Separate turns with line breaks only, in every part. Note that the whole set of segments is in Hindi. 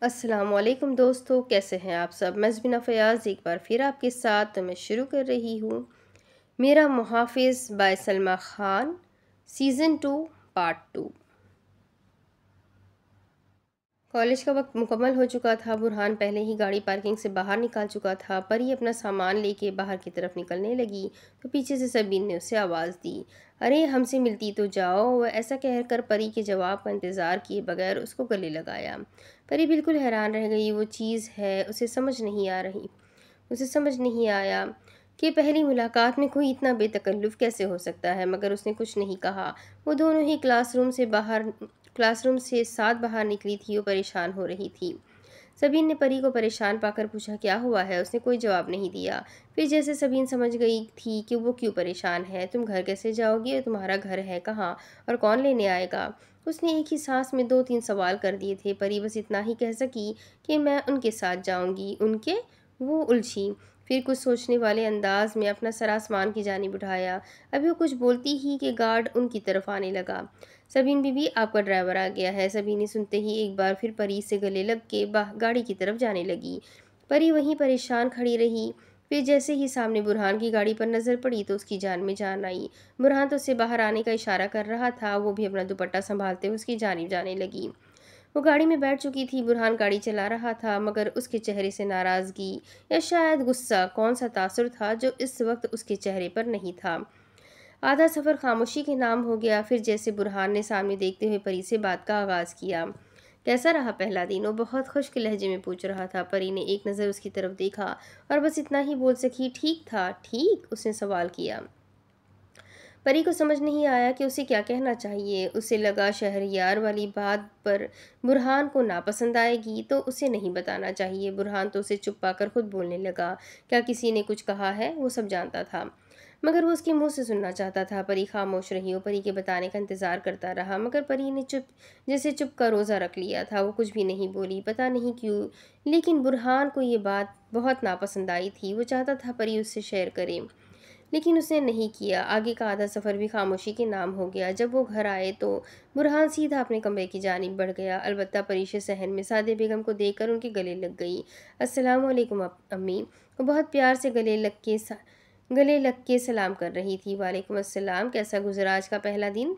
अस्सलामुअलैकुम दोस्तों, कैसे हैं आप सब। मैं ज़बीना फ़याज़ एक बार फिर आपके साथ मैं शुरू कर रही हूँ मेरा मुहाफ़िज़ by Salma Khan season 2 part 2। College का वक्त मुकम्मल हो चुका था। बुरहान पहले ही गाड़ी पार्किंग से बाहर निकाल चुका था। परी अपना सामान लेके बाहर की तरफ निकलने लगी तो पीछे से सबीन ने उसे आवाज़ दी, अरे हमसे मिलती तो जाओ। वह ऐसा कहकर परी के जवाब का इंतज़ार किए बगैर उसको गले लगाया। परी बिल्कुल हैरान रह गई। वो चीज़ है उसे समझ नहीं आया कि पहली मुलाकात में कोई इतना बेतकल्लुफ़ कैसे हो सकता है, मगर उसने कुछ नहीं कहा। वो दोनों ही क्लासरूम से साथ बाहर निकली थी। वो परेशान हो रही थी। सबीन ने परी को परेशान पाकर पूछा, क्या हुआ है। उसने कोई जवाब नहीं दिया। फिर जैसे सबीन समझ गई थी कि वो क्यों परेशान है, तुम घर कैसे जाओगी और तुम्हारा घर है कहाँ और कौन लेने आएगा। उसने एक ही सांस में 2-3 सवाल कर दिए थे। परी बस इतना ही कह सकी कि मैं उनके साथ जाऊंगी। उनके? वो उलझी। फिर कुछ सोचने वाले अंदाज में अपना सर आसमान की जानिब उठाया। अभी वो कुछ बोलती ही कि गार्ड उनकी तरफ आने लगा। सबीन बीबी, आपका ड्राइवर आ गया है। सबीन ने सुनते ही एक बार फिर परी से गले लग के गाड़ी की तरफ जाने लगी। परी वहीं परेशान खड़ी रही। फिर जैसे ही सामने बुरहान की गाड़ी पर नज़र पड़ी तो उसकी जान में जान आई। बुरहान तो उससे बाहर आने का इशारा कर रहा था। वो भी अपना दुपट्टा संभालते हुए उसकी जानिब जाने लगी। वो गाड़ी में बैठ चुकी थी। बुरहान गाड़ी चला रहा था, मगर उसके चेहरे से नाराज़गी या शायद गुस्सा, कौन सा तासुर था जो इस वक्त उसके चेहरे पर नहीं था। आधा सफ़र खामोशी के नाम हो गया। फिर जैसे बुरहान ने सामने देखते हुए परी से बात का आगाज़ किया, कैसा रहा पहला दिन। वो बहुत खुश्क लहजे में पूछ रहा था। परी ने एक नज़र उसकी तरफ देखा और बस इतना ही बोल सकी, ठीक था। ठीक, उसने सवाल किया। परी को समझ नहीं आया कि उसे क्या कहना चाहिए। उसे लगा शहरयार वाली बात पर बुरहान को नापसंद आएगी तो उसे नहीं बताना चाहिए। बुरहान तो उसे चुप पाकर खुद बोलने लगा, क्या किसी ने कुछ कहा है। वो सब जानता था, मगर वो उसके मुंह से सुनना चाहता था। परी खामोश रही। वो परी के बताने का इंतज़ार करता रहा, मगर परी ने चुप का रोज़ा रख लिया था। वो कुछ भी नहीं बोली, पता नहीं क्यों, लेकिन बुरहान को ये बात बहुत नापसंद आई थी। वो चाहता था परी उससे शेयर करे, लेकिन उसने नहीं किया। आगे का आधा सफ़र भी खामोशी के नाम हो गया। जब वो घर आए तो बुरहान सीधा अपने कमरे की जानिब बढ़ गया। अलबत्ता परीशे सहन में सादे बेगम को देखकर उनके गले लग गई। अस्सलाम वालेकुम अम्मी। वो बहुत प्यार से गले लग के सलाम कर रही थी। वालेकुम अस्सलाम। कैसा गुजरा आज का पहला दिन।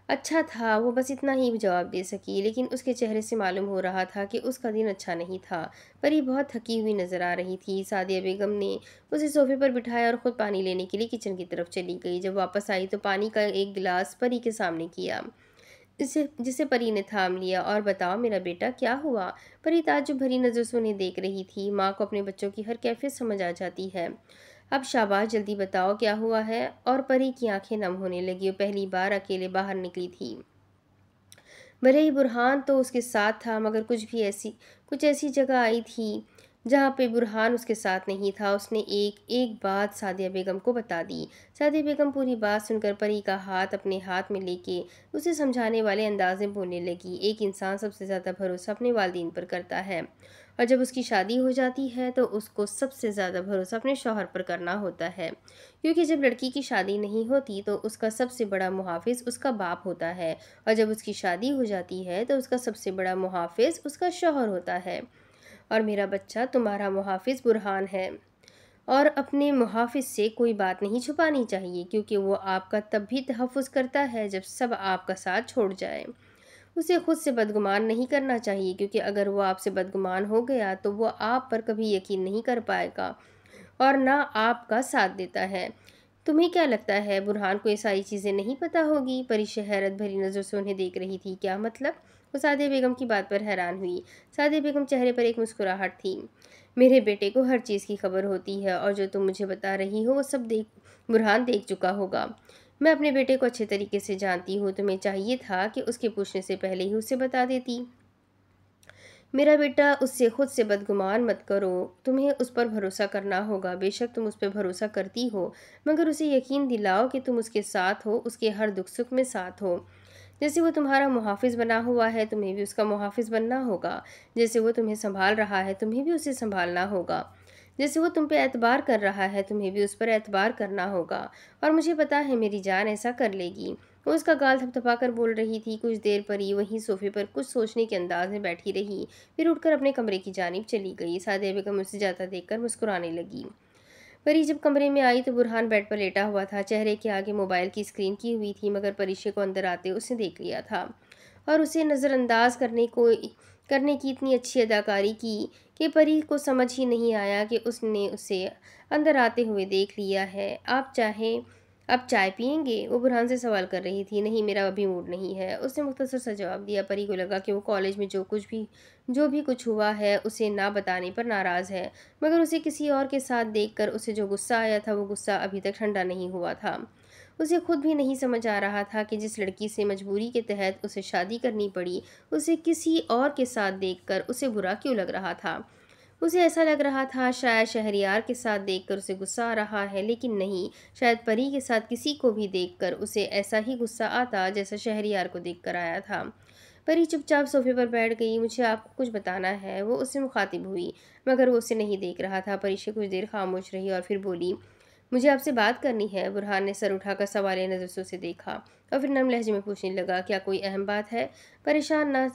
अच्छा था। वो बस इतना ही जवाब दे सकी, लेकिन उसके चेहरे से मालूम हो रहा था कि उसका दिन अच्छा नहीं था। परी बहुत थकी हुई नज़र आ रही थी। सादिया बेगम ने उसे सोफे पर बिठाया और ख़ुद पानी लेने के लिए किचन की तरफ चली गई। जब वापस आई तो पानी का एक गिलास परी के सामने किया, जिसे परी ने थाम लिया। और बताओ मेरा बेटा, क्या हुआ। परी ताज्जुब भरी नज़र से उन्हें देख रही थी। माँ को अपने बच्चों की हर कैफियत समझ आ जाती है। अब शाबाश, जल्दी बताओ क्या हुआ है। और परी की आंखें नम होने लगी। वो पहली बार अकेले बाहर निकली थी। भले ही बुरहान तो उसके साथ था, मगर कुछ ऐसी जगह आई थी जहाँ पे बुरहान उसके साथ नहीं था। उसने एक एक बात सादिया बेगम को बता दी। सादिया बेगम पूरी बात सुनकर परी का हाथ अपने हाथ में लेके उसे समझाने वाले अंदाज में बोलने लगी, एक इंसान सबसे ज़्यादा भरोसा अपने वालिदैन पर करता है, और जब उसकी शादी हो जाती है तो उसको सबसे ज़्यादा भरोसा अपने शौहर पर करना होता है, क्योंकि जब लड़की की शादी नहीं होती तो उसका सबसे बड़ा मुहाफिज उसका बाप होता है, और जब उसकी शादी हो जाती है तो उसका सबसे बड़ा मुहाफिज उसका शौहर होता है। और मेरा बच्चा, तुम्हारा मुहाफिज बुरहान है, और अपने मुहाफिज से कोई बात नहीं छुपानी चाहिए, क्योंकि वो आपका तब भी तहफ़्फ़ुज़ करता है जब सब आपका साथ छोड़ जाए। उसे खुद से बदगुमान नहीं करना चाहिए, क्योंकि अगर वो आपसे बदगुमान हो गया तो वो आप पर कभी यकीन नहीं कर पाएगा और ना आपका साथ देता है। तुम्हें क्या लगता है बुरहान को ये सारी चीज़ें नहीं पता होगी। परिशा हैरत भरी नज़र से उन्हें देख रही थी। क्या मतलब। वो सादिया बेगम की बात पर हैरान हुई। सादिया बेगम चेहरे पर एक मुस्कुराहट थी। मेरे बेटे को हर चीज़ की खबर होती है, और जो तुम मुझे बता रही हो वो सब बुरहान देख चुका होगा। मैं अपने बेटे को अच्छे तरीके से जानती हूँ। तुम्हें चाहिए था कि उसके पूछने से पहले ही उसे बता देती। मेरा बेटा, उससे खुद से बदगुमान मत करो। तुम्हें उस पर भरोसा करना होगा। बेशक तुम उस पर भरोसा करती हो, मगर उसे यकीन दिलाओ कि तुम उसके साथ हो, उसके हर दुख सुख में साथ हो। जैसे वो तुम्हारा मुहाफिज बना हुआ है, तुम्हें भी उसका मुहाफिज बनना होगा। जैसे वो तुम्हें संभाल रहा है, तुम्हें भी उसे संभालना होगा। जैसे वो तुम पे एतबार कर रहा है, तुम्हें भी उस पर एतबार करना होगा। और मुझे पता है मेरी जान ऐसा कर लेगी। वो उसका गाल थपथपाकर बोल रही थी। कुछ देर परी वहीं सोफे पर कुछ सोचने के अंदाज में बैठी रही, फिर उठकर अपने कमरे की जानिब चली गई। सादिया बेगम उसे जाता देखकर मुस्कुराने लगी। परी जब कमरे में आई तो बुरहान बेड पर लेटा हुआ था। चेहरे के आगे मोबाइल की स्क्रीन की हुई थी, मगर परिशे को अंदर आते उसने देख लिया था और उसे नज़रअंदाज करने की इतनी अच्छी अदाकारी की कि परी को समझ ही नहीं आया कि उसने उसे अंदर आते हुए देख लिया है। आप चाहें अब चाय पियेंगे? वो बुरहान से सवाल कर रही थी। नहीं, मेरा अभी मूड नहीं है, उसने मुख्तसर सा जवाब दिया। परी को लगा कि वो कॉलेज में जो भी कुछ हुआ है उसे ना बताने पर नाराज़ है, मगर उसे किसी और के साथ देखकर उसे जो गुस्सा आया था वो गुस्सा अभी तक ठंडा नहीं हुआ था। उसे खुद भी नहीं समझ आ रहा था कि जिस लड़की से मजबूरी के तहत उसे शादी करनी पड़ी, उसे किसी और के साथ देखकर उसे बुरा क्यों लग रहा था। उसे ऐसा लग रहा था शायद शहरयार के साथ देखकर उसे गुस्सा आ रहा है, लेकिन नहीं, शायद परी के साथ किसी को भी देखकर उसे ऐसा ही गुस्सा आता जैसा शहरयार को देखकर आया था। परी चुपचाप सोफे पर बैठ गई। मुझे आपको कुछ बताना है, वो उससे मुखातिब हुई, मगर वो उसे नहीं देख रहा था। परी से कुछ देर खामोश रही और फिर बोली, मुझे आपसे बात करनी है। बुरहान ने सर उठाकर सवालिया नज़र से उसे देखा और फिर नम लहजे में पूछने लगा, क्या कोई अहम बात है? परेशान ना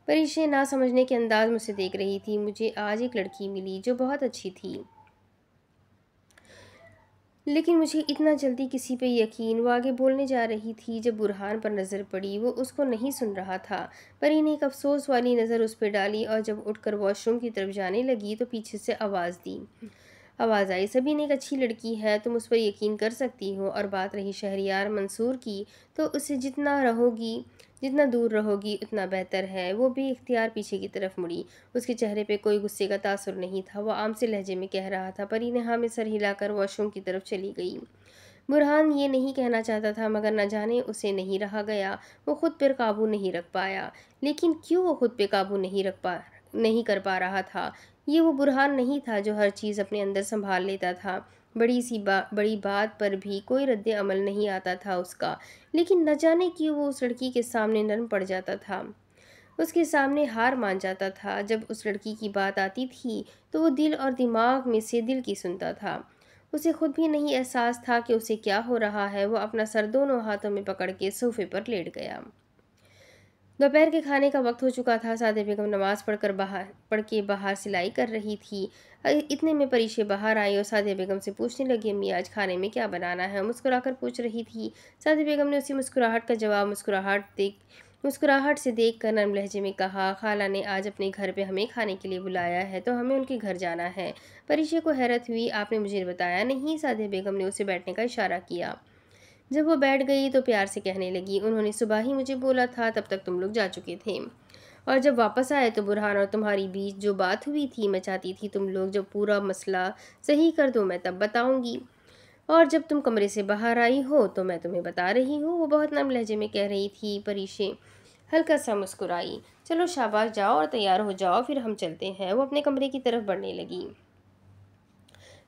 परिशे ना समझने के अंदाज में उसे देख रही थी। मुझे आज एक लड़की मिली जो बहुत अच्छी थी, लेकिन मुझे इतना जल्दी किसी पे यकीन। वो आगे बोलने जा रही थी जब बुरहान पर नज़र पड़ी। वो उसको नहीं सुन रहा था। परी ने एक अफसोस वाली नज़र उस पर डाली और जब उठकर वॉशरूम की तरफ जाने लगी तो पीछे से आवाज़ आई, सभी ने एक अच्छी लड़की है, तुम उस पर यकीन कर सकती हो। और बात रही शहरयार मंसूर की, तो उससे जितना दूर रहोगी उतना बेहतर है। वो भी इख्तियार पीछे की तरफ मुड़ी। उसके चेहरे पे कोई गुस्से का तासुर नहीं था। वो आम से लहजे में कह रहा था। परी ने हाँ में सर हिलाकर वॉशरूम की तरफ चली गई। बुरहान ये नहीं कहना चाहता था, मगर न जाने उसे नहीं रहा गया। वो खुद पर काबू नहीं रख पाया। लेकिन क्यों वो खुद पे काबू नहीं कर पा रहा था? ये वो बुरहान नहीं था जो हर चीज़ अपने अंदर संभाल लेता था। बड़ी बात पर भी कोई रद्द अमल नहीं आता था उसका। लेकिन न जाने क्यों वो उस लड़की के सामने नरम पड़ जाता था, उसके सामने हार मान जाता था। जब उस लड़की की बात आती थी तो वो दिल और दिमाग में से दिल की सुनता था। उसे खुद भी नहीं एहसास था कि उसे क्या हो रहा है। वो अपना सर दोनों हाथों में पकड़ के सोफे पर लेट गया। दोपहर के खाने का वक्त हो चुका था। सादिया बेगम नमाज पढ़ के बाहर सिलाई कर रही थी। इतने में परिशे बाहर आई और सादिया बेगम से पूछने लगी, अम्मी आज खाने में क्या बनाना है? मुस्कुराकर पूछ रही थी। सादिया बेगम ने उसी मुस्कुराहट का जवाब मुस्कुराहट से देख कर नरम लहजे में कहा, खाला ने आज अपने घर पे हमें खाने के लिए बुलाया है, तो हमें उनके घर जाना है। परिशे को हैरत हुई, आपने मुझे बताया नहीं? सादिया बेगम ने उसे बैठने का इशारा किया। जब वो बैठ गई तो प्यार से कहने लगी, उन्होंने सुबह ही मुझे बोला था, तब तक तुम लोग जा चुके थे। और जब वापस आए तो बुरहान और तुम्हारी बीच जो बात हुई थी, मैं चाहती थी तुम लोग जब पूरा मसला सही कर दो मैं तब बताऊंगी। और जब तुम कमरे से बाहर आई हो तो मैं तुम्हें बता रही हूँ। वो बहुत नम लहजे में कह रही थी। परीशे हल्का सा मुस्कुराई। चलो शाबाश, जाओ और तैयार हो जाओ, फिर हम चलते हैं। वो अपने कमरे की तरफ बढ़ने लगी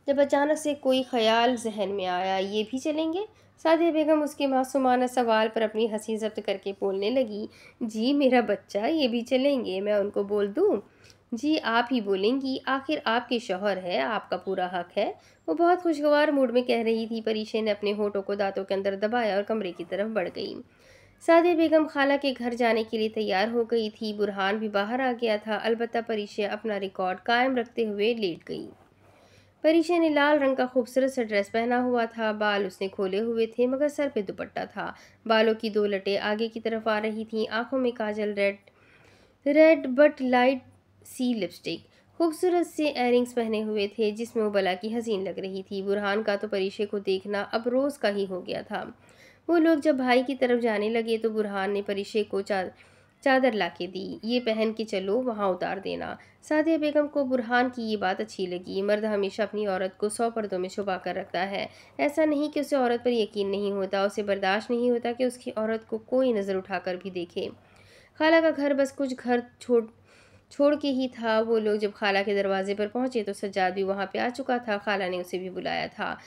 जब अचानक से कोई ख्याल जहन में आया, ये भी चलेंगे? सादिया बेगम उसके मासूमाना सवाल पर अपनी हंसी जब्त करके बोलने लगी, जी मेरा बच्चा, ये भी चलेंगे? मैं उनको बोल दूँ? जी आप ही बोलेंगी, आखिर आपके शौहर है, आपका पूरा हक है। वो बहुत खुशगवार मूड में कह रही थी। परीशे ने अपने होठों को दांतों के अंदर दबाया और कमरे की तरफ बढ़ गई। सादिया बेगम खाला के घर जाने के लिए तैयार हो गई थी। बुरहान भी बाहर आ गया था। अलबत्ता परीशे अपना रिकॉर्ड कायम रखते हुए लेट गई। परीशा ने लाल रंग का खूबसूरत सा ड्रेस पहना हुआ था। बाल उसने खोले हुए थे, मगर सर पे दुपट्टा था। बालों की दो लटें आगे की तरफ आ रही थीं। आंखों में काजल, रेड रेड बट लाइट सी लिपस्टिक। खूबसूरत से एयरिंग्स पहने हुए थे जिसमें वो बला की हसीन लग रही थी। बुरहान का तो परीशे को देखना अब रोज़ का ही हो गया था। वो लोग जब भाई की तरफ जाने लगे तो बुरहान ने परीशे को चादर लाके दी। ये पहन के चलो, वहाँ उतार देना। सादिया बेगम को बुरहान की ये बात अच्छी लगी। मर्द हमेशा अपनी औरत को 100 पर्दों में छुपा कर रखता है। ऐसा नहीं कि उसे औरत पर यकीन नहीं होता, उसे बर्दाश्त नहीं होता कि उसकी औरत को कोई नज़र उठाकर भी देखे। खाला का घर बस कुछ घर छोड़ के ही था। वो लोग जब खाला के दरवाजे पर पहुंचे तो सज्जाद भी वहाँ पे आ चुका था। खाला ने उसे भी बुलाया था।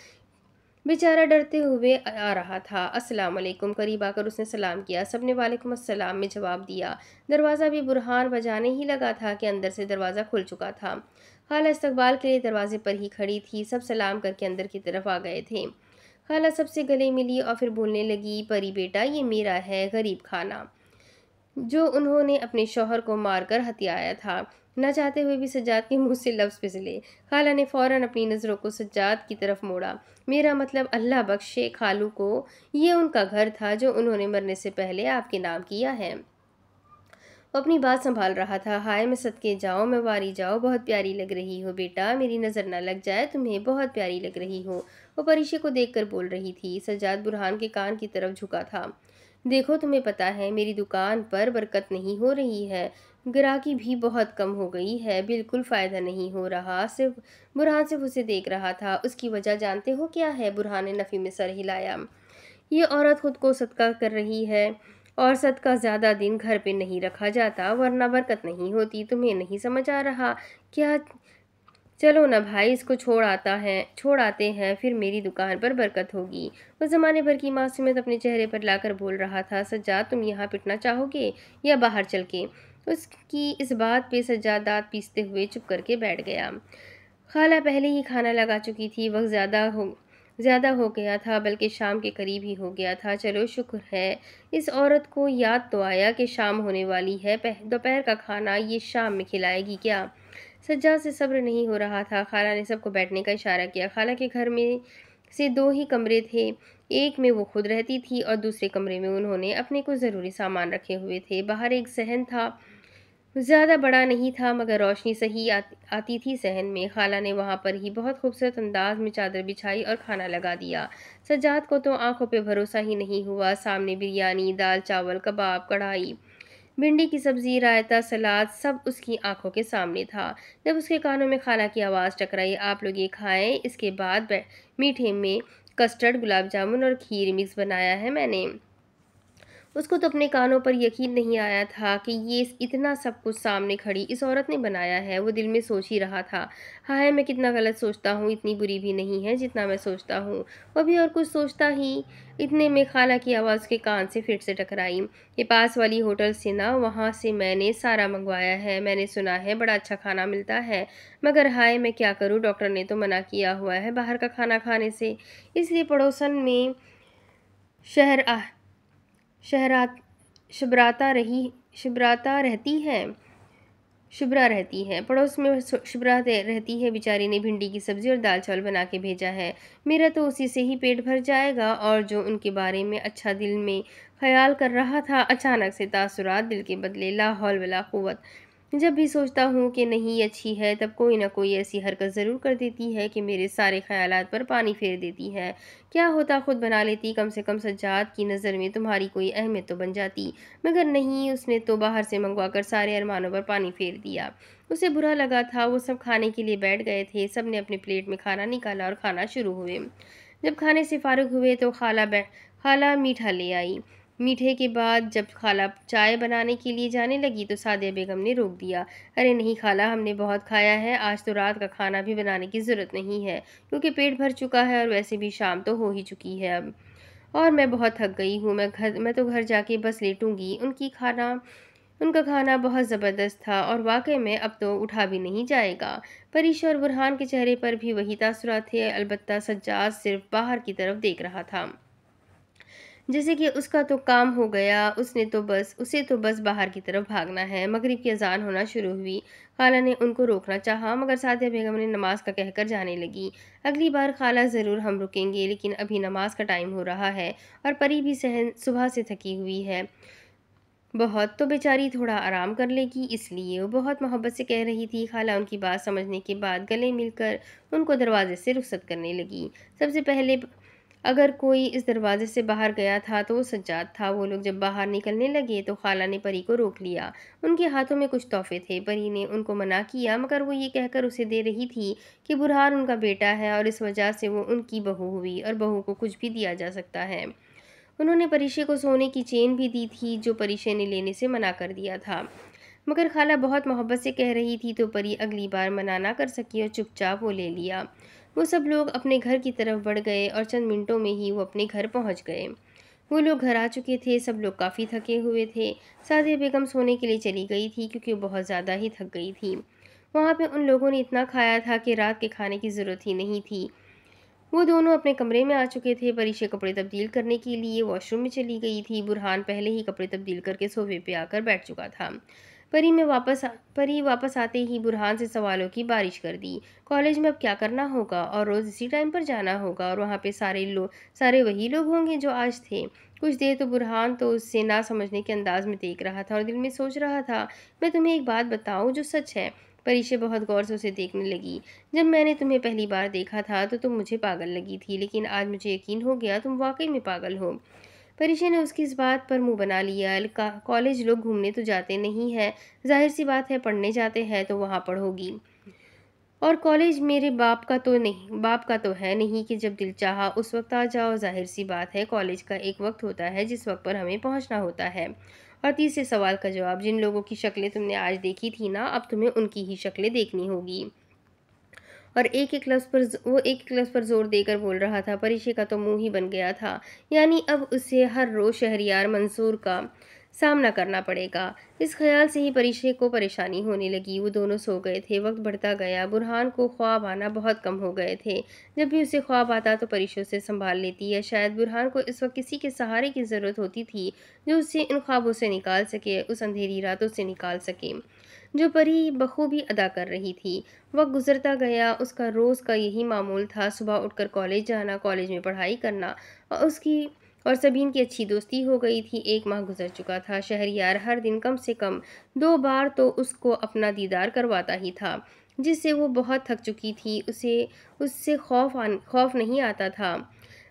बेचारा डरते हुए आ रहा था। अस्सलाम वालेकुम, करीब आकर उसने सलाम किया। सबने वालेकुम अस्सलाम में जवाब दिया। दरवाज़ा भी बुरहान बजाने ही लगा था कि अंदर से दरवाज़ा खुल चुका था। खाला इस्तकबाल के लिए दरवाजे पर ही खड़ी थी। सब सलाम करके अंदर की तरफ आ गए थे। खाला सबसे गले मिली और फिर बोलने लगी, परी बेटा ये मेरा है गरीब खाना, जो उन्होंने अपने शौहर को मारकर हत्याया था। न चाहते हुए भी सज्जाद के मुंह से लफ्ज़ फिसले। खाला ने फौरन अपनी नज़रों को सज्जाद की तरफ मोड़ा। मेरा मतलब अल्लाह बख्शे खालू को, ये उनका घर था जो उन्होंने मरने से पहले आपके नाम किया है। वो अपनी बात संभाल रहा था। हाय मैं सदके जाओ, मैं वारी जाओ, बहुत प्यारी लग रही हो बेटा, मेरी नज़र ना लग जाए तुम्हें, बहुत प्यारी लग रही हो। वो परीक्षे को देखकर बोल रही थी। सज्जाद बुरहान के कान की तरफ झुका था। देखो तुम्हें पता है मेरी दुकान पर बरकत नहीं हो रही है, ग्राहकी भी बहुत कम हो गई है, बिल्कुल फ़ायदा नहीं हो रहा। सिर्फ उसे देख रहा था। उसकी वजह जानते हो क्या है? बुरहान ने नफ़ी में सर हिलाया। ये औरत खुद को सदका कर रही है, और सदका ज़्यादा दिन घर पे नहीं रखा जाता वरना बरकत नहीं होती। तुम्हें नहीं समझ आ रहा क्या? चलो ना भाई, इसको छोड़ आते हैं, फिर मेरी दुकान पर बरकत होगी। उस ज़माने भर की मासूमियत अपने चेहरे पर लाकर बोल रहा था। सज्जाद तुम यहाँ पिटना चाहोगे या बाहर चल के? उसकी इस बात पे सज्जाद दाँत पीसते हुए चुप करके बैठ गया। खाला पहले ही खाना लगा चुकी थी। वक्त ज़्यादा हो गया था, बल्कि शाम के करीब ही हो गया था। चलो शुक्र है, इस औरत को याद तो आया कि शाम होने वाली है। दोपहर का खाना ये शाम में खिलाएगी क्या? सज्जाद से सब्र नहीं हो रहा था। खाला ने सबको बैठने का इशारा किया। खाला के घर में से दो ही कमरे थे। एक में वो खुद रहती थी और दूसरे कमरे में उन्होंने अपने कुछ ज़रूरी सामान रखे हुए थे। बाहर एक सहन था, ज़्यादा बड़ा नहीं था मगर रोशनी सही आती थी सहन में। खाला ने वहाँ पर ही बहुत खूबसूरत अंदाज में चादर बिछाई और खाना लगा दिया। सज्जाद को तो आंखों पे भरोसा ही नहीं हुआ। सामने बिरयानी, दाल चावल, कबाब, कढ़ाई, भिंडी की सब्जी, रायता, सलाद, सब उसकी आंखों के सामने था। जब उसके कानों में खाला की आवाज़ टकराई, आप लोग ये खाएं, इसके बाद मीठे में कस्टर्ड, गुलाब जामुन और खीर मिक्स बनाया है मैंने। उसको तो अपने कानों पर यकीन नहीं आया था कि ये इतना सब कुछ सामने खड़ी इस औरत ने बनाया है। वो दिल में सोच ही रहा था, हाय मैं कितना गलत सोचता हूँ, इतनी बुरी भी नहीं है जितना मैं सोचता हूँ। वो भी और कुछ सोचता ही इतने में खाला की आवाज़ के कान से फिर से टकराई। ये पास वाली होटल से ना, वहाँ से मैंने सारा मंगवाया है, मैंने सुना है बड़ा अच्छा खाना मिलता है, मगर हाय मैं क्या करूँ, डॉक्टर ने तो मना किया हुआ है बाहर का खाना खाने से। इसलिए पड़ोसन में शहर शहरात शुभ्राता रही शुभ्राता रहती है शुभ्रा रहती है, पड़ोस में शुभ्रा रहती है। बेचारी ने भिंडी की सब्जी और दाल चावल बना के भेजा है। मेरा तो उसी से ही पेट भर जाएगा। और जो उनके बारे में अच्छा दिल में ख्याल कर रहा था, अचानक से तासुरात दिल के बदले। ला हौल वला कुव्वत। जब भी सोचता हूँ कि नहीं अच्छी है, तब कोई ना कोई ऐसी हरकत ज़रूर कर देती है कि मेरे सारे ख्यालात पर पानी फेर देती है। क्या होता खुद बना लेती, कम से कम सज्जाद की नज़र में तुम्हारी कोई अहमियत तो बन जाती। मगर नहीं, उसने तो बाहर से मंगवा कर सारे अरमानों पर पानी फेर दिया। उसे बुरा लगा था। वो सब खाने के लिए बैठ गए थे। सब ने अपने प्लेट में खाना निकाला और खाना शुरू हुए। जब खाने से फारिग हुए तो खाला मीठा ले आई। मीठे के बाद जब खाला चाय बनाने के लिए जाने लगी तो सादिया बेगम ने रोक दिया। अरे नहीं खाला, हमने बहुत खाया है, आज तो रात का खाना भी बनाने की ज़रूरत नहीं है, क्योंकि पेट भर चुका है और वैसे भी शाम तो हो ही चुकी है अब। और मैं बहुत थक गई हूँ, मैं तो घर जाके बस लेटूंगी। उनका खाना बहुत ज़बरदस्त था और वाकई में अब तो उठा भी नहीं जाएगा। परीशा और बुरहान के चेहरे पर भी वही तासुरात थे, अलबत्ता सज्जाद सिर्फ बाहर की तरफ देख रहा था, जैसे कि उसका तो काम हो गया, उसे तो बस बाहर की तरफ भागना है। मगरिब की अजान होना शुरू हुई। खाला ने उनको रोकना चाहा, मगर सादिया बेगम ने नमाज का कहकर जाने लगी। अगली बार खाला ज़रूर हम रुकेंगे, लेकिन अभी नमाज का टाइम हो रहा है और परी भी सहन सुबह से थकी हुई है बहुत, तो बेचारी थोड़ा आराम कर लेगी, इसलिए वो बहुत मोहब्बत से कह रही थी। खाला उनकी बात समझने के बाद गले मिलकर उनको दरवाजे से रुखसत करने लगी। सबसे पहले अगर कोई इस दरवाजे से बाहर गया था तो वो सज्जाद था। वो लोग जब बाहर निकलने लगे तो खाला ने परी को रोक लिया। उनके हाथों में कुछ तोहफे थे। परी ने उनको मना किया, मगर वो ये कहकर उसे दे रही थी कि बुरहान उनका बेटा है और इस वजह से वो उनकी बहू हुई और बहू को कुछ भी दिया जा सकता है। उन्होंने परीशे को सोने की चेन भी दी थी, जो परीशे ने लेने से मना कर दिया था, मगर खाला बहुत मोहब्बत से कह रही थी तो परी अगली बार मना ना कर सकी और चुपचाप वो ले लिया। वो सब लोग अपने घर की तरफ बढ़ गए और चंद मिनटों में ही वो अपने घर पहुंच गए। वो लोग घर आ चुके थे। सब लोग काफ़ी थके हुए थे। सादिया बेगम सोने के लिए चली गई थी क्योंकि वो बहुत ज़्यादा ही थक गई थी। वहाँ पे उन लोगों ने इतना खाया था कि रात के खाने की ज़रूरत ही नहीं थी। वो दोनों अपने कमरे में आ चुके थे। परीक्षा कपड़े तब्दील करने के लिए वॉशरूम में चली गई थी। बुरहान पहले ही कपड़े तब्दील करके सोफे पे आकर बैठ चुका था। परी वापस आते ही बुरहान से सवालों की बारिश कर दी। कॉलेज में अब क्या करना होगा, और रोज़ इसी टाइम पर जाना होगा, और वहाँ पे सारे वही लोग होंगे जो आज थे। कुछ देर तो बुरहान तो उससे ना समझने के अंदाज में देख रहा था और दिल में सोच रहा था, मैं तुम्हें एक बात बताऊं जो सच है। परीक्षा बहुत गौर से उसे देखने लगी। जब मैंने तुम्हें पहली बार देखा था तो तुम मुझे पागल लगी थी, लेकिन आज मुझे यकीन हो गया तुम वाकई में पागल हो। परीक्षा ने उसकी इस बात पर मुंह बना लिया। कॉलेज लोग घूमने तो जाते नहीं है, जाहिर सी बात है, पढ़ने जाते हैं तो वहाँ पढ़ोगी। और कॉलेज मेरे बाप का तो है नहीं कि जब दिल चाहा उस वक्त आ जाओ। जाहिर सी बात है, कॉलेज का एक वक्त होता है जिस वक्त पर हमें पहुंचना होता है। और तीसरे सवाल का जवाब, जिन लोगों की शक्लें तुमने आज देखी थी ना, अब तुम्हें उनकी ही शक्लें देखनी होगी। और वो एक एक लफ्ज़ पर जोर देकर बोल रहा था। परीक्षा का तो मुंह ही बन गया था। यानी अब उसे हर रोज़ शहरियार मंसूर का सामना करना पड़ेगा। इस ख्याल से ही परीक्षा को परेशानी होने लगी। वो दोनों सो गए थे। वक्त बढ़ता गया। बुरहान को ख्वाब आना बहुत कम हो गए थे। जब भी उसे ख्वाब आता तो परीक्षा उसे संभाल लेती है। शायद बुरहान को इस वक्त किसी के सहारे की ज़रूरत होती थी जो उसे इन ख्वाबों से निकाल सके, उस अंधेरी रातों से निकाल सके जो परी बखूबी अदा कर रही थी। वक्त गुजरता गया। उसका रोज़ का यही मामूल था, सुबह उठकर कॉलेज जाना, कॉलेज में पढ़ाई करना। और सबीन की अच्छी दोस्ती हो गई थी। 1 माह गुजर चुका था। शहरयार हर दिन कम से कम 2 बार तो उसको अपना दीदार करवाता ही था, जिससे वो बहुत थक चुकी थी। उसे उससे खौफ नहीं आता था,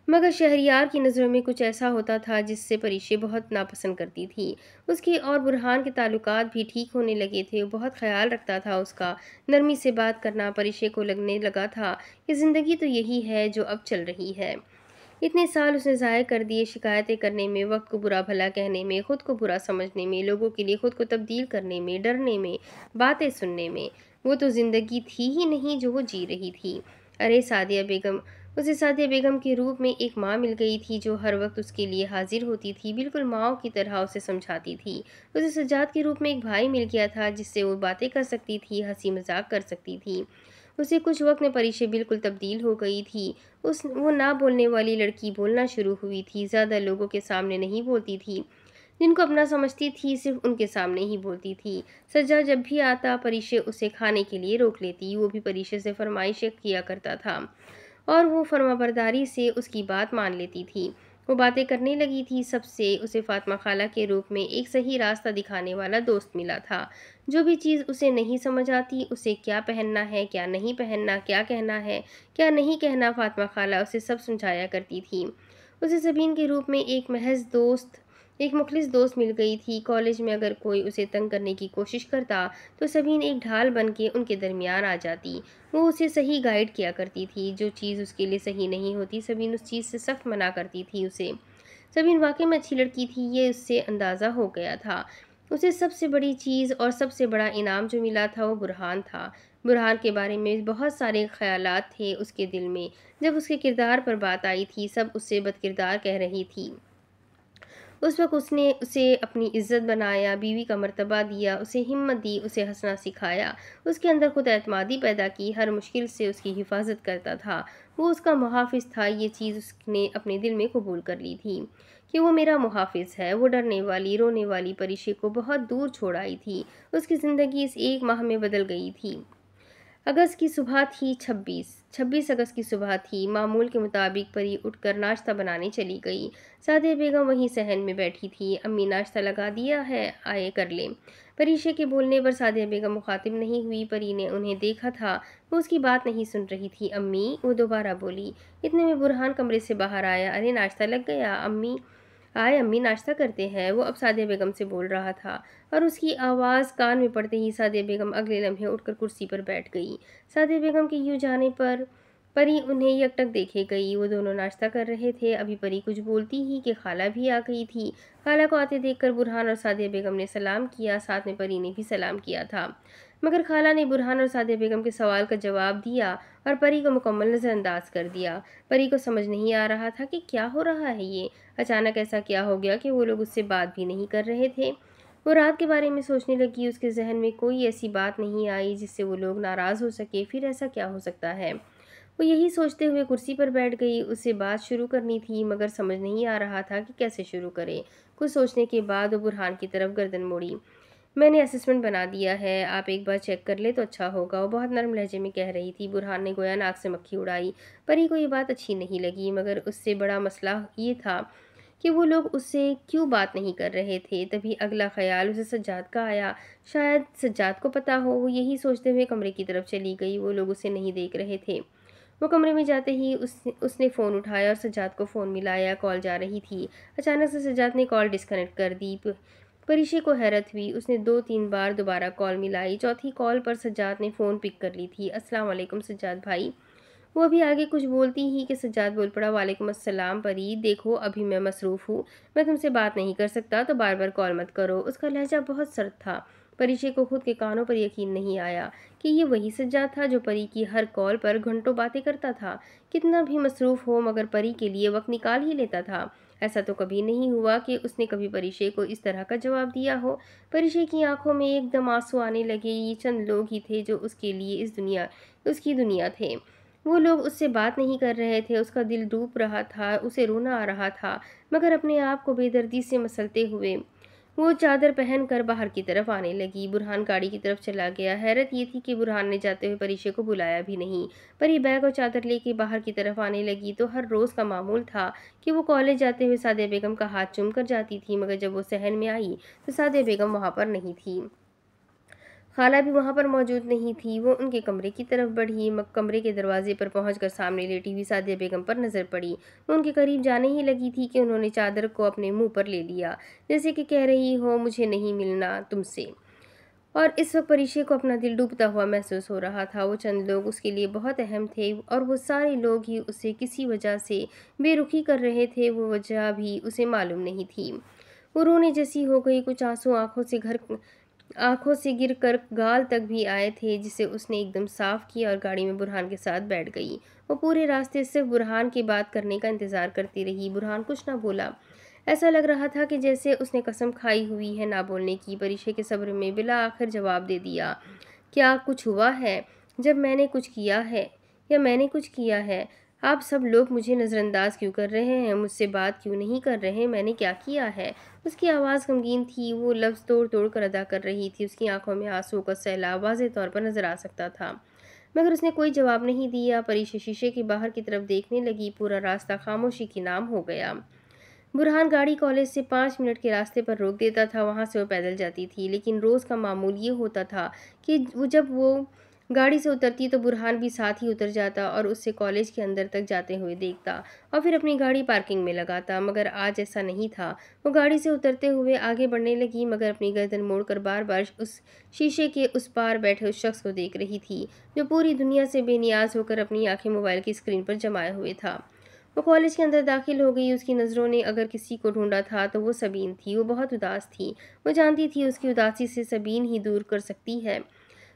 मगर शहरयार की नज़रों में कुछ ऐसा होता था जिससे परीक्षा बहुत नापसंद करती थी। उसके और बुरहान के ताल्लुकात भी ठीक होने लगे थे। वो बहुत ख्याल रखता था उसका। नरमी से बात करना। परीक्षा को लगने लगा था कि ज़िंदगी तो यही है जो अब चल रही है। इतने साल उसने ज़ाया कर दिए, शिकायतें करने में, वक्त को बुरा भला कहने में, खुद को बुरा समझने में, लोगों के लिए खुद को तब्दील करने में, डरने में, बातें सुनने में। वो तो ज़िंदगी थी ही नहीं जो वो जी रही थी। अरे सादिया बेगम, उसे सादिया बेगम के रूप में एक माँ मिल गई थी जो हर वक्त उसके लिए हाजिर होती थी, बिल्कुल माँओं की तरह उसे समझाती थी। उसे सज्जाद के रूप में एक भाई मिल गया था जिससे वो बातें कर सकती थी, हंसी मजाक कर सकती थी। उसे कुछ वक्त में परीक्षा बिल्कुल तब्दील हो गई थी। वो ना बोलने वाली लड़की बोलना शुरू हुई थी। ज़्यादा लोगों के सामने नहीं बोलती थी। जिनको अपना समझती थी सिर्फ उनके सामने ही बोलती थी। सज्जा जब भी आता परीक्षा उसे खाने के लिए रोक लेती। वो भी परीक्षा से फरमाइशें किया करता था और वो फरमाबरदारी से उसकी बात मान लेती थी। वो बातें करने लगी थी सबसे। उसे फातिमा खाला के रूप में एक सही रास्ता दिखाने वाला दोस्त मिला था। जो भी चीज़ उसे नहीं समझ आती, उसे क्या पहनना है, क्या नहीं पहनना, क्या कहना है, क्या नहीं कहना, फातिमा खाला उसे सब समझाया करती थी। उसे सबीन के रूप में एक मुखलिस दोस्त मिल गई थी। कॉलेज में अगर कोई उसे तंग करने की कोशिश करता तो सबीन एक ढाल बन के उनके दरमियान आ जाती। वो उसे सही गाइड किया करती थी। जो चीज़ उसके लिए सही नहीं होती, सबीन उस चीज़ से सख्त मना करती थी उसे। सबीन वाकई में अच्छी लड़की थी, ये उससे अंदाज़ा हो गया था। उसे सबसे बड़ी चीज़ और सबसे बड़ा इनाम जो मिला था वो बुरहान था। बुरहान के बारे में बहुत सारे ख्यालात थे उसके दिल में। जब उसके किरदार पर बात आई थी, सब उससे बदकिरदार कह रही थी। उस वक्त उसने उसे अपनी इज्जत बनाया, बीवी का मर्तबा दिया, उसे हिम्मत दी, उसे हंसना सिखाया, उसके अंदर खुद एतमादी पैदा की, हर मुश्किल से उसकी हिफाजत करता था। वो उसका मुहाफिज था। ये चीज़ उसने अपने दिल में कबूल कर ली थी कि वो मेरा मुहाफिज है। वो डरने वाली, रोने वाली परीक्षा को बहुत दूर छोड़ आई थी। उसकी ज़िंदगी इस 1 माह में बदल गई थी। अगस्त की सुबह थी। 26 अगस्त की सुबह थी। मामूल के मुताबिक परी उठकर नाश्ता बनाने चली गई। सादिया बेगम वहीं सहन में बैठी थी। अम्मी नाश्ता लगा दिया है, आए कर लें। परीक्षा के बोलने पर सादिया बेगम मुखातिब नहीं हुई। परी ने उन्हें देखा था, वो उसकी बात नहीं सुन रही थी। अम्मी, वो दोबारा बोली। इतने में बुरहान कमरे से बाहर आया। अरे नाश्ता लग गया अम्मी। आए अम्मी, नाश्ता करते हैं। वो अब सादिया बेगम से बोल रहा था और उसकी आवाज़ कान में पड़ते ही सादिया बेगम अगले लम्हे उठकर कुर्सी पर बैठ गई। सादिया बेगम के यूँ जाने पर परी उन्हें यकटक देखे गई। वो दोनों नाश्ता कर रहे थे। अभी परी कुछ बोलती ही कि खाला भी आ गई थी। खाला को आते देखकर बुरहान और सादिया बेगम ने सलाम किया, साथ में परी ने भी सलाम किया था। मगर खाला ने बुरहान और सादिया बेगम के सवाल का जवाब दिया और परी को मुकम्मल नज़रअंदाज कर दिया। परी को समझ नहीं आ रहा था कि क्या हो रहा है ये। अचानक ऐसा क्या हो गया कि वो लोग उससे बात भी नहीं कर रहे थे। वो रात के बारे में सोचने लगी। उसके जहन में कोई ऐसी बात नहीं आई जिससे वो लोग नाराज़ हो सके। फिर ऐसा क्या हो सकता है। वो यही सोचते हुए कुर्सी पर बैठ गई। उससे बात शुरू करनी थी मगर समझ नहीं आ रहा था कि कैसे शुरू करे। कुछ सोचने के बाद वो बुरहान की तरफ गर्दन मोड़ी। मैंने असेसमेंट बना दिया है, आप एक बार चेक कर ले तो अच्छा होगा, वो बहुत नरम लहजे में कह रही थी। बुरहान ने गोया नाक से मक्खी उड़ाई। परी को ये बात अच्छी नहीं लगी मगर उससे बड़ा मसला ये था कि वो लोग उससे क्यों बात नहीं कर रहे थे। तभी अगला ख्याल उसे सज्जाद का आया। शायद सज्जाद को पता हो। वो यही सोचते हुए कमरे की तरफ चली गई। वो लोग उसे नहीं देख रहे थे। वो कमरे में जाते ही उसने फ़ोन उठाया और सज्जाद को फ़ोन मिलाया। कॉल जा रही थी। अचानक से सज्जाद ने कॉल डिस्कनेक्ट कर दी। परिशे को हैरत हुई। उसने 2-3 बार दोबारा कॉल मिलाई। चौथी कॉल पर सज्जाद ने फ़ोन पिक कर ली थी। अस्सलाम वालेकुम सज्जाद भाई। वो अभी आगे कुछ बोलती ही कि सज्जाद बोल पड़ा, वालेकुम अस्सलाम परी, देखो अभी मैं मसरूफ़ हूँ, मैं तुमसे बात नहीं कर सकता तो बार बार कॉल मत करो। उसका लहजा बहुत सर्द था। परिचय को खुद के कानों पर यकीन नहीं आया कि ये वही सज्जाद था जो परी की हर कॉल पर घंटों बातें करता था। कितना भी मसरूफ़ हो मगर परी के लिए वक्त निकाल ही लेता था। ऐसा तो कभी नहीं हुआ कि उसने कभी परिचय को इस तरह का जवाब दिया हो। परिचय की आंखों में एकदम आंसू आने लगे। ये चंद लोग ही थे जो उसके लिए उसकी दुनिया थे। वो लोग उससे बात नहीं कर रहे थे। उसका दिल डूब रहा था, उसे रोना आ रहा था मगर अपने आप को बेदर्दी से मसलते हुए वो चादर पहन कर बाहर की तरफ आने लगी। बुरहान गाड़ी की तरफ चला गया। हैरत ये थी कि बुरहान ने जाते हुए परिशे को बुलाया भी नहीं। परी बैग और चादर लेके बाहर की तरफ आने लगी तो हर रोज़ का मामूल था कि वो कॉलेज जाते हुए सादिया बेगम का हाथ चूम कर जाती थी मगर जब वो सहन में आई तो सादिया बेगम वहाँ पर नहीं थी। खाला भी वहाँ पर मौजूद नहीं थी। वो उनके कमरे की तरफ बढ़ी। कमरे के दरवाजे पर पहुंचकर सामने लेटी हुई सादिया बेगम पर नज़र पड़ी। वो उनके करीब जाने ही लगी थी कि उन्होंने चादर को अपने मुंह पर ले लिया, जैसे कि कह रही हो मुझे नहीं मिलना तुमसे। और इस वक्त परिचय को अपना दिल डूबता हुआ महसूस हो रहा था। वो चंद लोग उसके लिए बहुत अहम थे और वो सारे लोग ही उसे किसी वजह से बेरुखी कर रहे थे। वो वजह भी उसे मालूम नहीं थी। वो रोने जैसी हो गई। कुछ आंसू आंखों से गिरकर गाल तक भी आए थे, जिसे उसने एकदम साफ किया और गाड़ी में बुरहान के साथ बैठ गई। वो पूरे रास्ते सिर्फ बुरहान की बात करने का इंतज़ार करती रही। बुरहान कुछ ना बोला। ऐसा लग रहा था कि जैसे उसने कसम खाई हुई है ना बोलने की। परिचय के सब्र में बिला आखिर जवाब दे दिया, क्या कुछ हुआ है? जब मैंने कुछ किया है या मैंने कुछ किया है? आप सब लोग मुझे नज़रअंदाज क्यों कर रहे हैं? मुझसे बात क्यों नहीं कर रहे? मैंने क्या किया है? उसकी आवाज़ गमगीन थी। वो लफ्ज़ तोड़ तोड़ कर अदा कर रही थी। उसकी आंखों में आंसू का सैलाब वाज़ेह तौर पर नज़र आ सकता था मगर उसने कोई जवाब नहीं दिया। परिशे शीशे की बाहर की तरफ देखने लगी। पूरा रास्ता खामोशी की नाम हो गया। बुरहान गाड़ी कॉलेज से 5 मिनट के रास्ते पर रोक देता था। वहाँ से वो पैदल जाती थी लेकिन रोज़ का मामूल ये होता था कि जब वो गाड़ी से उतरती तो बुरहान भी साथ ही उतर जाता और उससे कॉलेज के अंदर तक जाते हुए देखता और फिर अपनी गाड़ी पार्किंग में लगाता। मगर आज ऐसा नहीं था। वो गाड़ी से उतरते हुए आगे बढ़ने लगी मगर अपनी गर्दन मोड़कर बार बार उस शीशे के उस पार बैठे उस शख्स को देख रही थी जो पूरी दुनिया से बेनियाज होकर अपनी आंखें मोबाइल की स्क्रीन पर जमाए हुए था। वो कॉलेज के अंदर दाखिल हो गई। उसकी नज़रों ने अगर किसी को ढूंढा था तो वो सबीन थी। वो बहुत उदास थी। वो जानती थी उसकी उदासी से सबीन ही दूर कर सकती है।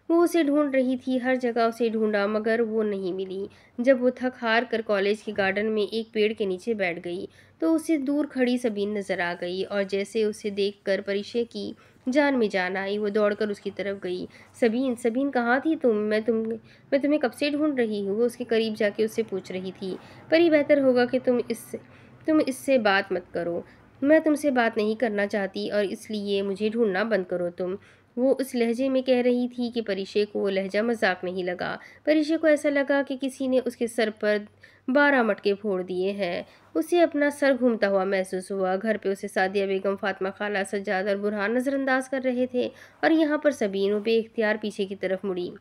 वो उसे ढूंढ रही थी। हर जगह उसे ढूंढा मगर वो नहीं मिली। जब वो थक हार कर कॉलेज के गार्डन में एक पेड़ के नीचे बैठ गई तो उसे दूर खड़ी सबीन नजर आ गई और जैसे उसे देखकर परिचय की जान में जान आई। वो दौड़कर उसकी तरफ गई। सबीन, सबीन कहाँ थी तुम? मैं तुम्हें कब से ढूंढ रही हूँ। वो उसके करीब जाके उससे पूछ रही थी। परी, बेहतर होगा कि तुम इससे बात मत करो। मैं तुमसे बात नहीं करना चाहती और इसलिए मुझे ढूंढना बंद करो तुम। वो उस लहजे में कह रही थी कि परिशे को वो लहजा मजाक नहीं लगा। परिशे को ऐसा लगा कि किसी ने उसके सर पर 12 मटके फोड़ दिए हैं। उसे अपना सर घूमता हुआ महसूस हुआ। घर पे उसे सादिया बेगम, फातिमा खाला, सज्जाद और बुरहान नज़रअंदाज कर रहे थे और यहाँ पर सबीन वो बेइख्तियार पीछे की तरफ मुड़ी।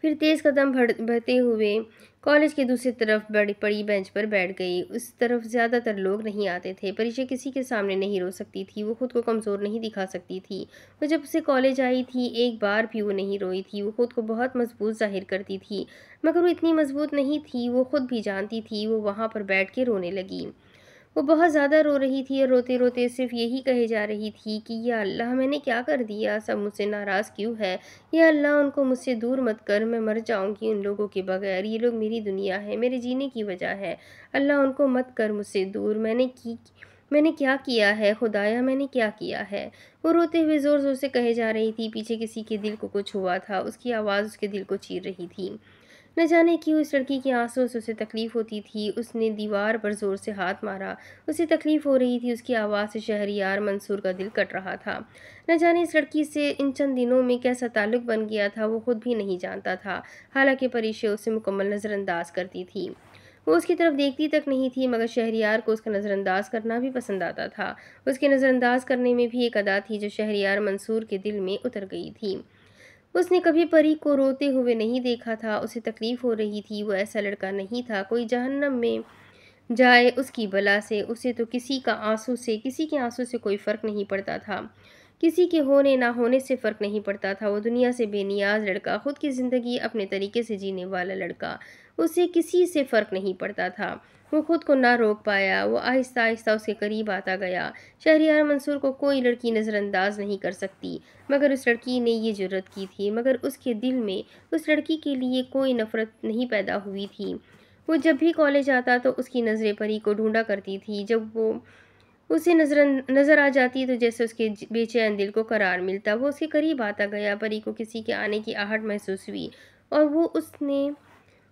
फिर तेज़ कदम बढ़ते हुए कॉलेज के दूसरी तरफ बड़ी पड़ी बेंच पर बैठ गई। उस तरफ ज़्यादातर लोग नहीं आते थे। परिचय किसी के सामने नहीं रो सकती थी। वो खुद को कमज़ोर नहीं दिखा सकती थी। वो जब से कॉलेज आई थी एक बार भी वो नहीं रोई थी। वो खुद को बहुत मजबूत जाहिर करती थी मगर वो इतनी मजबूत नहीं थी। वो खुद भी जानती थी। वो वहाँ पर बैठ के रोने लगी। वो बहुत ज़्यादा रो रही थी और रोते रोते सिर्फ यही कहे जा रही थी कि या अल्लाह, मैंने क्या कर दिया? सब मुझसे नाराज़ क्यों है? या अल्लाह, उनको मुझसे दूर मत कर। मैं मर जाऊंगी उन लोगों के बगैर। ये लोग मेरी दुनिया है, मेरे जीने की वजह है। अल्लाह, उनको मत कर मुझसे दूर। मैंने क्या किया है खुदाया? मैंने क्या किया है? वो रोते हुए ज़ोर ज़ोर से कहे जा रही थी। पीछे किसी के दिल को कुछ हुआ था। उसकी आवाज़ उसके दिल को चीर रही थी। न जाने क्यों इस लड़की के आंसुओं से उसे तकलीफ होती थी। उसने दीवार पर जोर से हाथ मारा। उसे तकलीफ हो रही थी। उसकी आवाज़ से शहरयार मंसूर का दिल कट रहा था। न जाने इस लड़की से इन चंद दिनों में कैसा ताल्लुक बन गया था, वो खुद भी नहीं जानता था। हालांकि परीक्षा उसे मुकम्मल नज़रअंदाज करती थी। वो उसकी तरफ देखती तक नहीं थी, मगर शहरयार को उसका नज़रअंदाज करना भी पसंद आता था। उसके नज़रअंदाज करने में भी एक अदा थी जो शहरयार मंसूर के दिल में उतर गई थी। उसने कभी परी को रोते हुए नहीं देखा था। उसे तकलीफ हो रही थी। वो ऐसा लड़का नहीं था कोई जहन्नम में जाए उसकी बला से। उसे तो किसी के आंसू से कोई फ़र्क नहीं पड़ता था। किसी के होने ना होने से फ़र्क नहीं पड़ता था। वो दुनिया से बेनियाज लड़का, खुद की ज़िंदगी अपने तरीके से जीने वाला लड़का, उसे किसी से फ़र्क नहीं पड़ता था। वो खुद को ना रोक पाया। वो आहिस्ता आहिस्ता उसके करीब आता गया। शहरयार मंसूर को कोई लड़की नज़रअंदाज नहीं कर सकती, मगर उस लड़की ने ये जुर्रत की थी। मगर उसके दिल में उस लड़की के लिए कोई नफ़रत नहीं पैदा हुई थी। वो जब भी कॉलेज आता तो उसकी नज़रें परी को ढूंढा करती थी। जब वो उसे नज़र आ जाती तो जैसे उसके बेचैन दिल को करार मिलता। वो उसके करीब आता गया। परी को किसी के आने की आहट महसूस हुई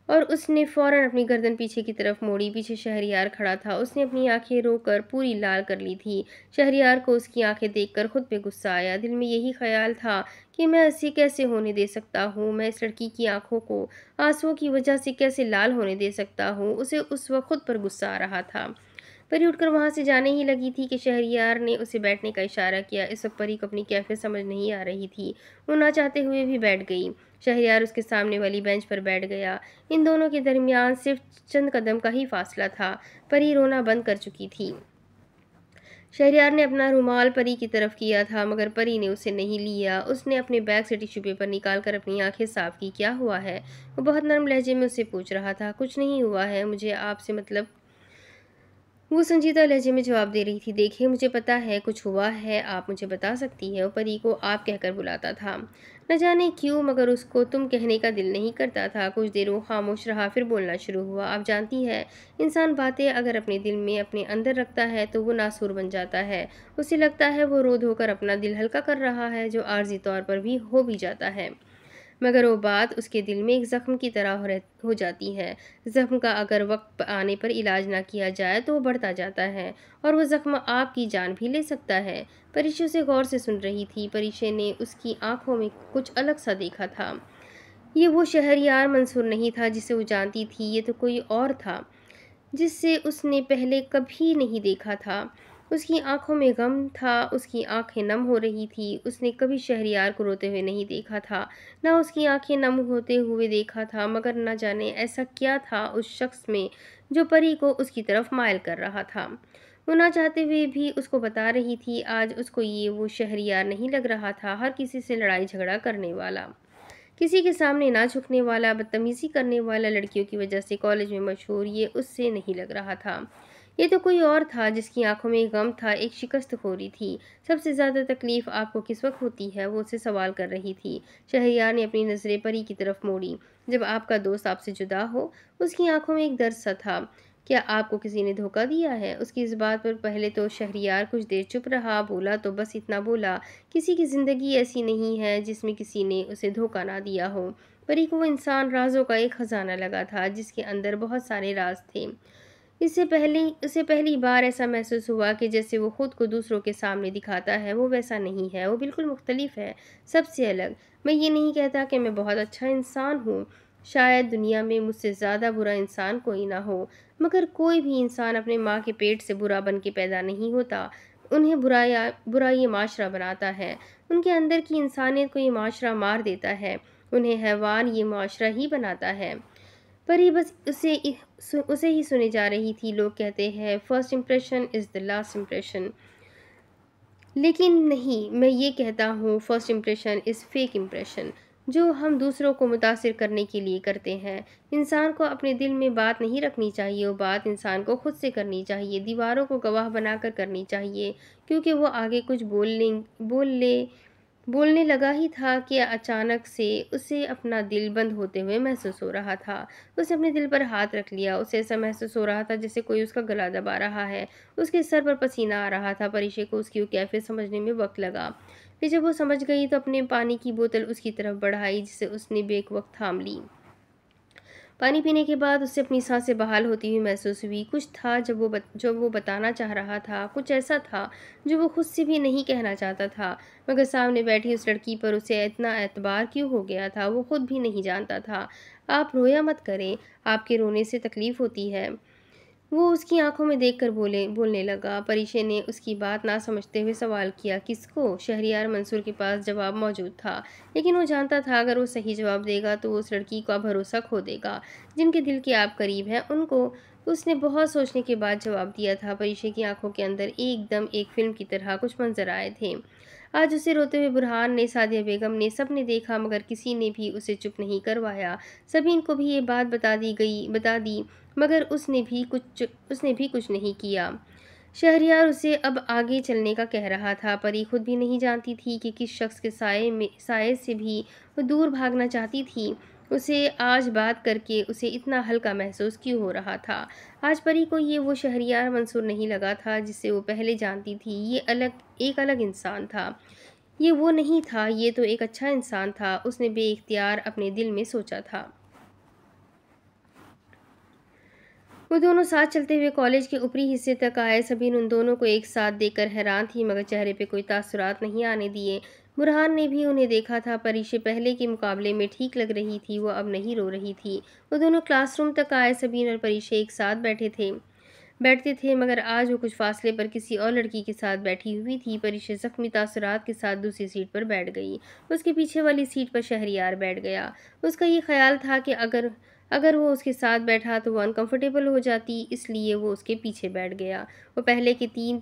और उसने फ़ौरन अपनी गर्दन पीछे की तरफ मोड़ी। पीछे शहरयार खड़ा था। उसने अपनी आंखें रोकर पूरी लाल कर ली थी। शहरयार को उसकी आंखें देखकर खुद पे गुस्सा आया। दिल में यही ख्याल था कि मैं ऐसे कैसे होने दे सकता हूँ। मैं इस लड़की की आंखों को आंसुओं की वजह से कैसे लाल होने दे सकता हूँ। उसे उस वक्त खुद पर गुस्सा आ रहा था। परी उठकर वहां से जाने ही लगी थी कि शहरयार ने उसे बैठने का इशारा किया। इस वक्त परी को अपनी कैफियत समझ नहीं आ रही थी। वो ना चाहते हुए भी बैठ गई। शहरयार उसके सामने वाली बेंच पर बैठ गया। इन दोनों के दरमियान सिर्फ चंद कदम का ही फासला था। परी रोना बंद कर चुकी थी। शहरयार ने अपना रुमाल परी की तरफ किया था, मगर परी ने उसे नहीं लिया। उसने अपने बैग से टिश्यू पेपर निकालकर अपनी आंखें साफ की। क्या हुआ है? वो बहुत नर्म लहजे में उससे पूछ रहा था। कुछ नहीं हुआ है, मुझे आपसे मतलब, वो संजीदा लहजे में जवाब दे रही थी। देखिए, मुझे पता है कुछ हुआ है, आप मुझे बता सकती है। वो परी को आप कहकर बुलाता था। न जाने क्यों, मगर उसको तुम कहने का दिल नहीं करता था। कुछ देर वो खामोश रहा, फिर बोलना शुरू हुआ। आप जानती है, इंसान बातें अगर अपने दिल में अपने अंदर रखता है तो वो नासूर बन जाता है। उसे लगता है वो रो धोकर अपना दिल हल्का कर रहा है, जो आर्जी तौर पर भी हो भी जाता है, मगर वो बात उसके दिल में एक ज़ख्म की तरह हो जाती है। ज़ख्म का अगर वक्त आने पर इलाज ना किया जाए तो वो बढ़ता जाता है और वो ज़ख्म आपकी जान भी ले सकता है। परीक्षा उसे गौर से सुन रही थी। परीक्षा ने उसकी आंखों में कुछ अलग सा देखा था। ये वो शहरयार मंसूर नहीं था जिसे वो जानती थी। ये तो कोई और था जिससे उसने पहले कभी नहीं देखा था। उसकी आंखों में गम था। उसकी आंखें नम हो रही थी। उसने कभी शहरयार को रोते हुए नहीं देखा था, ना उसकी आंखें नम होते हुए देखा था। मगर न जाने ऐसा क्या था उस शख्स में जो परी को उसकी तरफ मायल कर रहा था। वो ना चाहते हुए भी उसको बता रही थी। आज उसको ये वो शहरयार नहीं लग रहा था, हर किसी से लड़ाई झगड़ा करने वाला, किसी के सामने ना झुकने वाला, बदतमीजी करने वाला, लड़कियों की वजह से कॉलेज में मशहूर, ये उससे नहीं लग रहा था। ये तो कोई और था जिसकी आंखों में एक गम था, एक शिकस्तखोरी थी। सबसे ज़्यादा तकलीफ आपको किस वक्त होती है? वो उससे सवाल कर रही थी। शहरयार ने अपनी नज़रें परी की तरफ मोड़ी। जब आपका दोस्त आपसे जुदा हो। उसकी आंखों में एक दर्द सा था। क्या आपको किसी ने धोखा दिया है? उसकी इस बात पर पहले तो शहरयार कुछ देर चुप रहा। बोला तो बस इतना बोला, किसी की ज़िंदगी ऐसी नहीं है जिसमें किसी ने उसे धोखा ना दिया हो। परी को वो इंसान राज़ों का एक ख़जाना लगा था जिसके अंदर बहुत सारे राज थे। उसे पहली बार ऐसा महसूस हुआ कि जैसे वो खुद को दूसरों के सामने दिखाता है, वो वैसा नहीं है। वो बिल्कुल मुख्तलिफ है, सबसे अलग। मैं ये नहीं कहता कि मैं बहुत अच्छा इंसान हूँ। शायद दुनिया में मुझसे ज़्यादा बुरा इंसान कोई ना हो, मगर कोई भी इंसान अपने माँ के पेट से बुरा बन के पैदा नहीं होता। उन्हें बुरा ये माशरा बनाता है। उनके अंदर की इंसानियत को ये माशरा मार देता है। उन्हें हैवान ये माशरा ही बनाता है। पर ये बस उसे ही सुने जा रही थी। लोग कहते हैं first impression is the last impression, लेकिन नहीं, मैं ये कहता हूँ first impression is fake impression, जो हम दूसरों को मुतासिर करने के लिए करते हैं। इंसान को अपने दिल में बात नहीं रखनी चाहिए, वो बात इंसान को खुद से करनी चाहिए, दीवारों को गवाह बनाकर करनी चाहिए, क्योंकि वो आगे कुछ बोलने लगा ही था कि अचानक से उसे अपना दिल बंद होते हुए महसूस हो रहा था। उसने अपने दिल पर हाथ रख लिया। उसे ऐसा महसूस हो रहा था जैसे कोई उसका गला दबा रहा है। उसके सर पर पसीना आ रहा था। परीक्षे को उसकी वो कैफियत समझने में वक्त लगा। फिर जब वो समझ गई तो अपने पानी की बोतल उसकी तरफ बढ़ाई, जिसे उसने बेवक्त थाम ली। पानी पीने के बाद उससे अपनी सांसें बहाल होती हुई महसूस हुई। कुछ था जो वो बताना चाह रहा था, कुछ ऐसा था जो वो खुद से भी नहीं कहना चाहता था। मगर सामने बैठी उस लड़की पर उसे इतना एतबार क्यों हो गया था, वो खुद भी नहीं जानता था। आप रोया मत करें, आपके रोने से तकलीफ़ होती है। वो उसकी आंखों में देखकर बोलने लगा। परीक्षे ने उसकी बात ना समझते हुए सवाल किया, किसको? शहरियार मंसूर के पास जवाब मौजूद था, लेकिन वो जानता था अगर वो सही जवाब देगा तो वो उस लड़की का भरोसा खो देगा जिनके दिल के आप करीब हैं उनको। उसने बहुत सोचने के बाद जवाब दिया था। परीक्षे की आंखों के अंदर एकदम एक फिल्म की तरह कुछ मंजर आए थे। आज उसे रोते हुए बुरहान ने, सादिया बेगम ने, सब ने देखा, मगर किसी ने भी उसे चुप नहीं करवाया। सभी इनको भी ये बात बता दी, मगर उसने भी कुछ नहीं किया। शहरयार उसे अब आगे चलने का कह रहा था। परी खुद भी नहीं जानती थी कि किस शख्स के साये से भी वो दूर भागना चाहती थी। उसे आज बात करके उसे इतना हल्का महसूस क्यों हो रहा था। आज परी को ये वो शहरयार मंसूर नहीं लगा था जिसे वो पहले जानती थी। एक अलग इंसान था। ये वो नहीं था, ये तो एक अच्छा इंसान था, उसने बेइख्तियार अपने दिल में सोचा था। वो दोनों साथ चलते हुए कॉलेज के ऊपरी हिस्से तक आए। सबीन उन दोनों को एक साथ देखकर हैरान थी, मगर चेहरे पे कोई तासुरात नहीं आने दिए। बुरहान ने भी उन्हें देखा था। परीक्षे पहले के मुकाबले में ठीक लग रही थी, वो अब नहीं रो रही थी। वो दोनों क्लासरूम तक आए। सबीन और परीक्षे एक साथ बैठते थे, मगर आज वो कुछ फासले पर किसी और लड़की के साथ बैठी हुई थी। परीक्षे जख्मी तासुरात के साथ दूसरी सीट पर बैठ गई। उसके पीछे वाली सीट पर शहरियार बैठ गया। उसका ये ख्याल था कि अगर अगर वो उसके साथ बैठा तो वो अनकंफर्टेबल हो जाती, इसलिए वो उसके पीछे बैठ गया। वो पहले के 3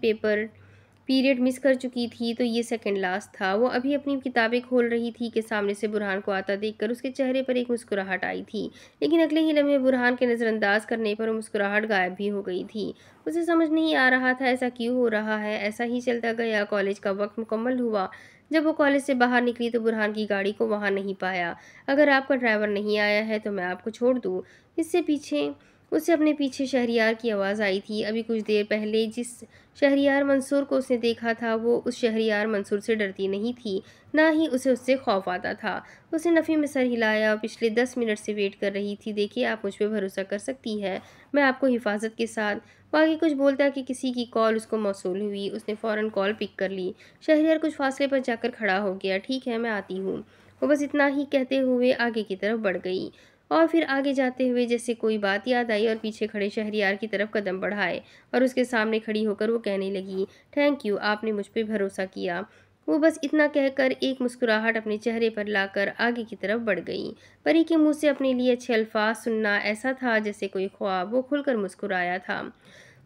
पीरियड मिस कर चुकी थी, तो ये सेकंड लास्ट था। वो अभी अपनी किताबें खोल रही थी कि सामने से बुरहान को आता देखकर उसके चेहरे पर एक मुस्कुराहट आई थी, लेकिन अगले ही लम्हे बुरहान के नज़रअंदाज करने पर वो मुस्कुराहट गायब भी हो गई थी। उसे समझ नहीं आ रहा था ऐसा क्यों हो रहा है। ऐसा ही चलता गया। कॉलेज का वक्त मुकम्मल हुआ। जब वो कॉलेज से बाहर निकली तो बुरहान की गाड़ी को वहाँ नहीं पाया। अगर आपका ड्राइवर नहीं आया है तो मैं आपको छोड़ दूँ। इससे पीछे उसे अपने पीछे शहरियार की आवाज़ आई थी। अभी कुछ देर पहले जिस शहरियार मंसूर को उसने देखा था, वो उस शहरियार मंसूर से डरती नहीं थी, ना ही उसे उससे खौफ आता था। उसने नफ़ी में सर हिलाया और पिछले 10 मिनट से वेट कर रही थी। देखिए, आप मुझ पे भरोसा कर सकती हैं, मैं आपको हिफाजत के साथ। वो आगे कुछ बोलता कि किसी की कॉल उसको मौसूल हुई। उसने फ़ौरन कॉल पिक कर ली। शहरियार कुछ फासले पर जाकर खड़ा हो गया। ठीक है, मैं आती हूँ। वो बस इतना ही कहते हुए आगे की तरफ बढ़ गई, और फिर आगे जाते हुए जैसे कोई बात याद आई और पीछे खड़े शहरियार की तरफ कदम बढ़ाए और उसके सामने खड़ी होकर वो कहने लगी, थैंक यू, आपने मुझ पे भरोसा किया। वो बस इतना कहकर एक मुस्कुराहट अपने चेहरे पर लाकर आगे की तरफ बढ़ गई। परी के मुंह से अपने लिए अच्छे अल्फाज सुनना ऐसा था जैसे कोई ख्वाब। वो खुलकर मुस्कुराया था।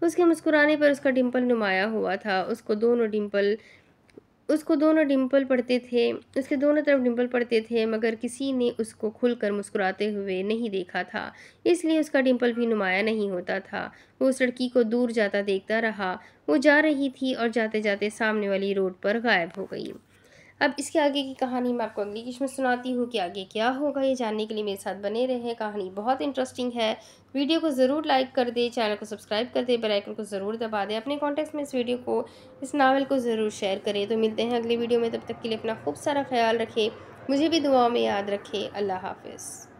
उसके मुस्कुराने पर उसका डिंपल नुमाया हुआ था। उसको दोनों डिंपल पड़ते थे उसके दोनों तरफ डिंपल पड़ते थे, मगर किसी ने उसको खुलकर मुस्कुराते हुए नहीं देखा था, इसलिए उसका डिंपल भी नुमाया नहीं होता था। वो उस लड़की को दूर जाता देखता रहा। वो जा रही थी और जाते जाते सामने वाली रोड पर गायब हो गई। अब इसके आगे की कहानी मैं आपको अगली किश्त में सुनाती हूँ कि आगे क्या होगा। ये जानने के लिए मेरे साथ बने रहें। कहानी बहुत इंटरेस्टिंग है। वीडियो को ज़रूर लाइक कर दें, चैनल को सब्सक्राइब कर दें, बेल आइकन को ज़रूर दबा दें। अपने कॉन्टैक्ट्स में इस नावल को ज़रूर शेयर करें। तो मिलते हैं अगली वीडियो में, तब तक के लिए अपना खूब सारा ख्याल रखें, मुझे भी दुआओं में याद रखें। अल्लाह हाफ़िज़।